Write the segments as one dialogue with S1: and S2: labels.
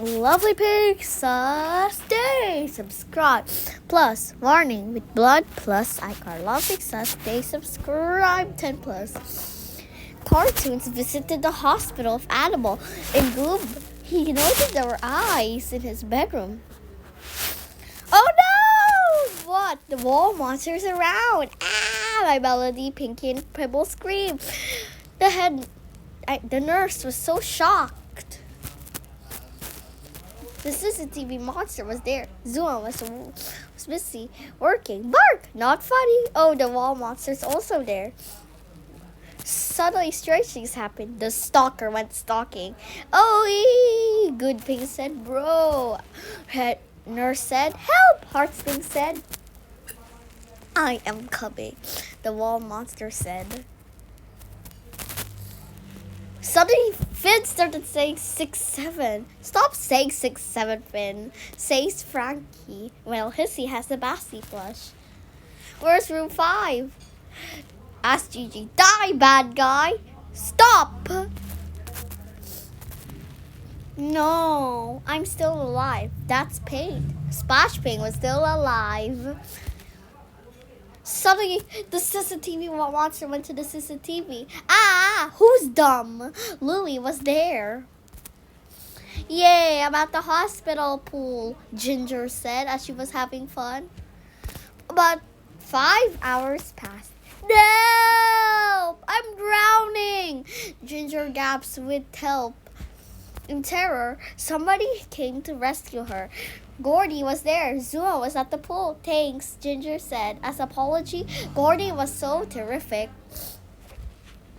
S1: Lovelyping, stay subscribe. Plus, warning with blood plus Ichor. Lovelyping, stay subscribe 10 plus. Cartoons visited the hospital of animal. In gloom, he noticed there were eyes in his bedroom. Oh no! What? The wall monster's around. Ah! My Melody, Pinky, and Pebble screamed. The nurse was so shocked. The CCTV monster was there. Zuma was busy working. Bark! Not funny. Oh, the wall monster's also there. Suddenly, strange things happened. The stalker went stalking. Oh, Good Ping said, bro. Nurse said, help. Heartspring said, I am coming. The wall monster said. Suddenly, Finn started saying 6-7. Stop saying 6-7, Finn, says Frankie. Well, Hissy has the Bassy plush. Where's room 5? Asked Gigi. Die, bad guy. Stop. No, I'm still alive. That's pain. Splash Ping was still alive. Suddenly, the CCTV monster went to the CCTV. Ah, who's dumb? Louie was there. Yay, I'm at the hospital pool, Ginger said as she was having fun. But 5 hours passed. No, I'm drowning. Ginger gasped with help. In terror, somebody came to rescue her. Gordy was there. Zuma was at the pool. Thanks, Ginger said. As apology, Gordy was so terrific.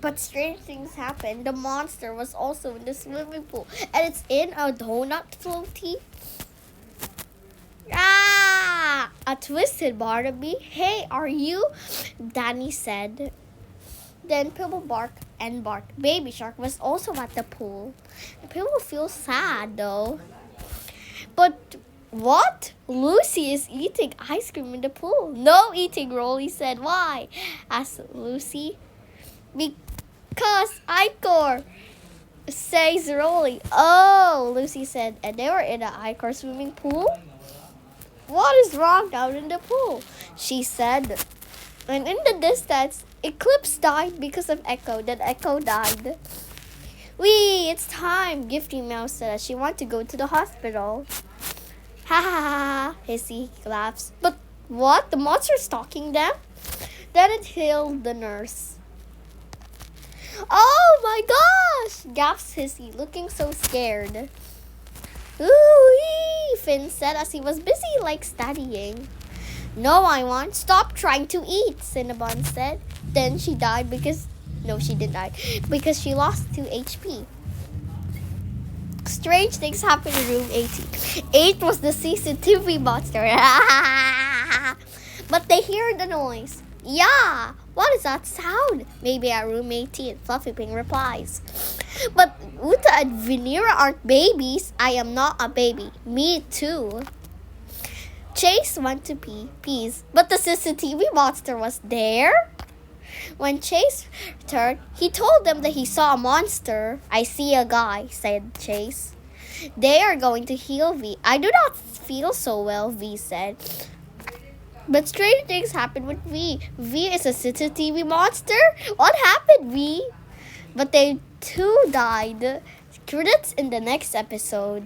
S1: But strange things happened. The monster was also in the swimming pool. And it's in a donut floaty. Ah! A twisted Barnaby. Hey, are you? Danny said. Then Pebble barked and barked. Baby Shark was also at the pool. Pebble feels sad though. But what? Lucy is eating ice cream in the pool. No eating, Rolly said. Why? Asked Lucy. Because Ichor, says Rolly. Oh, Lucy said. And they were in an Ichor swimming pool? What is wrong down in the pool? She said. And in the distance, Eclipse died because of Echo. Then Echo died. Wee, it's time, Gifty Mouse said as she wanted to go to the hospital. Ha ha ha, Hissy laughs. But what? The monster's stalking them? Then it healed the nurse. Oh my gosh, gasps Hissy, looking so scared. Ooh, Finn said as he was busy studying. No, I won't. Stop trying to eat, Cinnabon said. Then she died because... No, she didn't die. Because she lost 2 HP. Strange things happened in room 18. 8 was the CCTV monster. But they hear the noise. Yeah, what is that sound? Maybe at room 18, Fluffyping replies. But Uta and Venera aren't babies. I am not a baby. Me too. Chase went to pees, but the CCTV monster was there. When Chase returned, he told them that he saw a monster. I see a guy, said Chase. They are going to heal V. I do not feel so well, V said. But strange things happened with V. V is a CCTV monster? What happened, V? But they too died. Credits in the next episode.